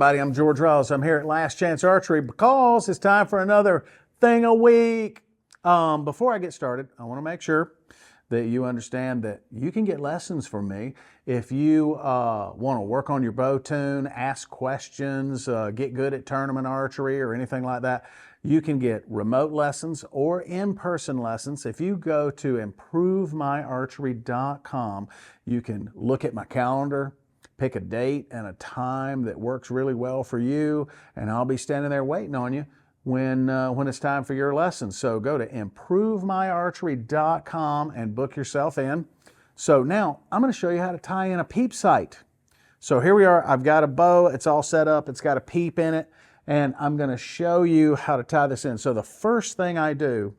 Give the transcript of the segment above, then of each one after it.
everybody, I'm Georgeryals. I'm here at Last Chance Archery because it's time for another thing a week. Before I get started, I want to make sure that you understand that you can get lessons from me if you want to work on your bow tune, ask questions, get good at tournament archery or anything like that. You can get remote lessons or in-person lessons. If you go to improvemyarchery.com, you can look at my calendar, pick a date and a time that works really well for you, and I'll be standing there waiting on you when it's time for your lesson. So go to improvemyarchery.com and book yourself in. So now I'm going to show you how to tie in a peep sight. So here we are. I've got a bow. It's all set up. It's got a peep in it, and I'm going to show you how to tie this in. So the first thing I do,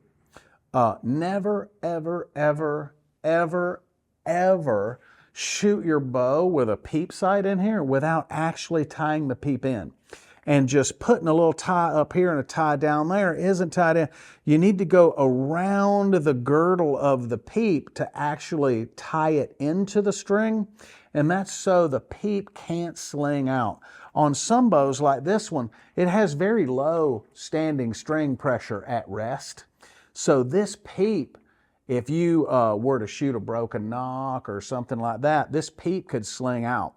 never, ever, ever, ever, ever shoot your bow with a peep sight in here without actually tying the peep in. And just putting a little tie up here and a tie down there isn't tied in. You need to go around the girdle of the peep to actually tie it into the string, and that's so the peep can't sling out. On some bows like this one, it has very low standing string pressure at rest. So this peep, if you were to shoot a broken knock or something like that, this peep could sling out.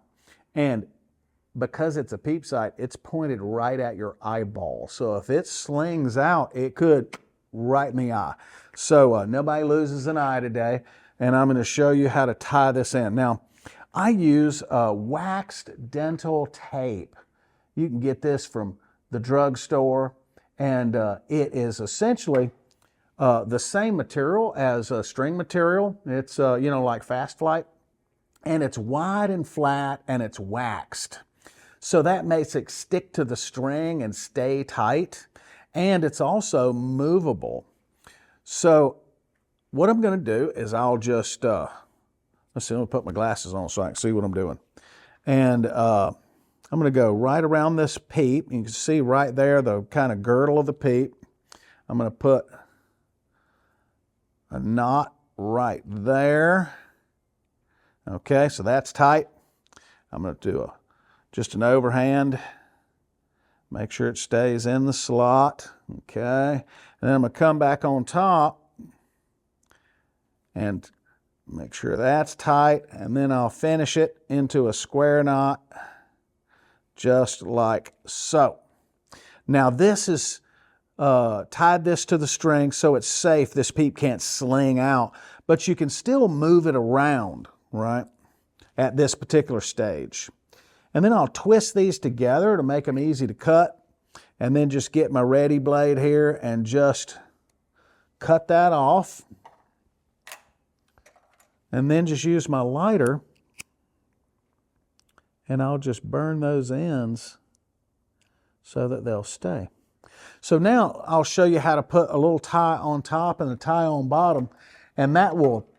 And because it's a peep sight, it's pointed right at your eyeball. So if it slings out, it could right in the eye. So nobody loses an eye today, and I'm going to show you how to tie this in. Now, I use waxed dental tape. You can get this from the drugstore, and it is essentially the same material as string material. It's, like Fast Flight, and it's wide and flat, and it's waxed. So that makes it stick to the string and stay tight, and it's also movable. So what I'm going to do is I'll just, let's see, I'm going to put my glasses on so I can see what I'm doing. And I'm going to go right around this peep. You can see right there the kind of girdle of the peep. I'm going to put a knot right there. Okay, so that's tight. I'm going to do just an overhand. Make sure it stays in the slot. Okay, and then I'm going to come back on top and make sure that's tight, and then I'll finish it into a square knot just like so. Now this is tied this to the string so it's safe. This peep can't sling out, but you can still move it around, right, at this particular stage. And then I'll twist these together to make them easy to cut, and then just get my ready blade here and just cut that off. And then just use my lighter and I'll just burn those ends so that they'll stay. So now I'll show you how to put a little tie on top and a tie on bottom, and that will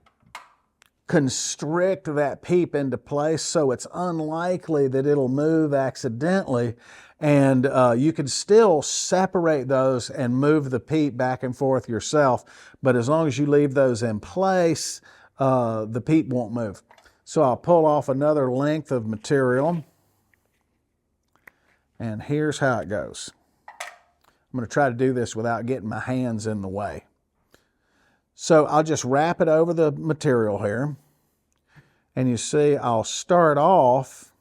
constrict that peep into place so it's unlikely that it'll move accidentally, and you can still separate those and move the peep back and forth yourself, but as long as you leave those in place, the peep won't move. So I'll pull off another length of material, and here's how it goes. I'm going to try to do this without getting my hands in the way. So I'll just wrap it over the material here, and you see I'll start off.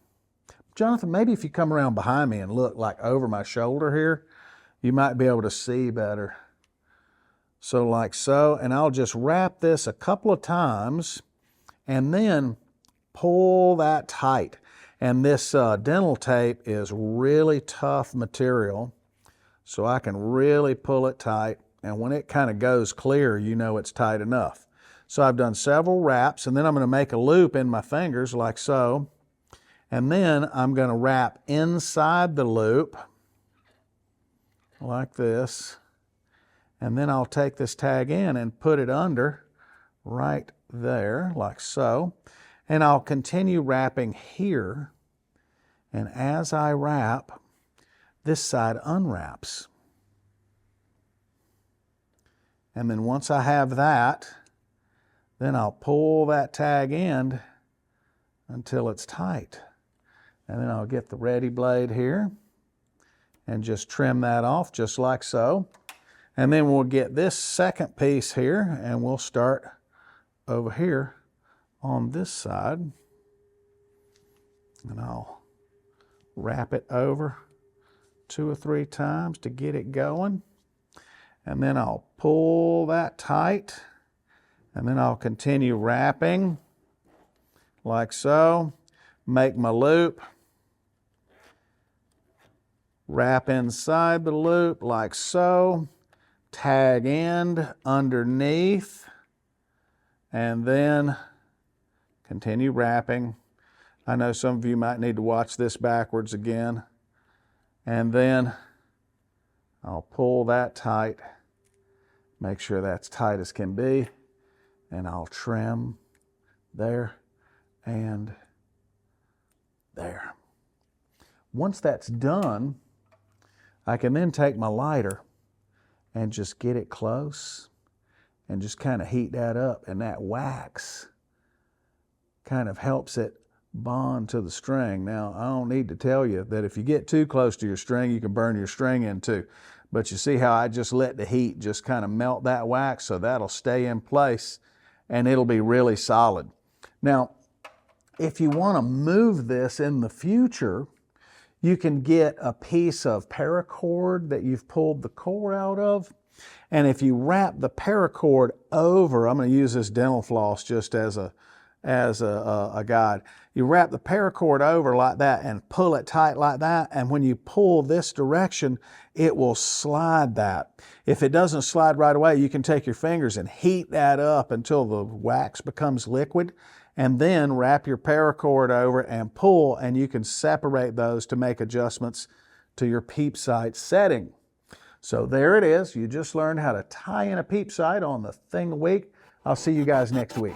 Jonathan, maybe if you come around behind me and look like over my shoulder here, you might be able to see better. So like so, and I'll just wrap this a couple of times and then pull that tight. And this dental tape is really tough material, so I can really pull it tight, and when it kind of goes clear, you know it's tight enough. So I've done several wraps, and then I'm going to make a loop in my fingers like so, and then I'm going to wrap inside the loop like this, and then I'll take this tag in and put it under right there like so, and I'll continue wrapping here, and as I wrap, this side unwraps. And then once I have that, then I'll pull that tag end until it's tight. And then I'll get the ready blade here and just trim that off just like so. And then we'll get this second piece here and we'll start over here on this side. And I'll wrap it over 2 or 3 times to get it going. And then I'll pull that tight. And then I'll continue wrapping like so. Make my loop. Wrap inside the loop like so. Tag end underneath. And then continue wrapping. I know some of you might need to watch this backwards again. And then I'll pull that tight. Make sure that's tight as can be. And I'll trim there and there. Once that's done, I can then take my lighter and just get it close and just kind of heat that up, and that wax kind of helps it bond to the string. Now, I don't need to tell you that if you get too close to your string, you can burn your string in too. But you see how I just let the heat just kind of melt that wax, so that'll stay in place and it'll be really solid. Now, if you want to move this in the future, you can get a piece of paracord that you've pulled the core out of. And if you wrap the paracord over, I'm going to use this dental floss just as a guide. You wrap the paracord over like that and pull it tight like that. And when you pull this direction, it will slide that. If it doesn't slide right away, you can take your fingers and heat that up until the wax becomes liquid. And then wrap your paracord over and pull, and you can separate those to make adjustments to your peep sight setting. So there it is. You just learned how to tie in a peep sight on the thing a week. I'll see you guys next week.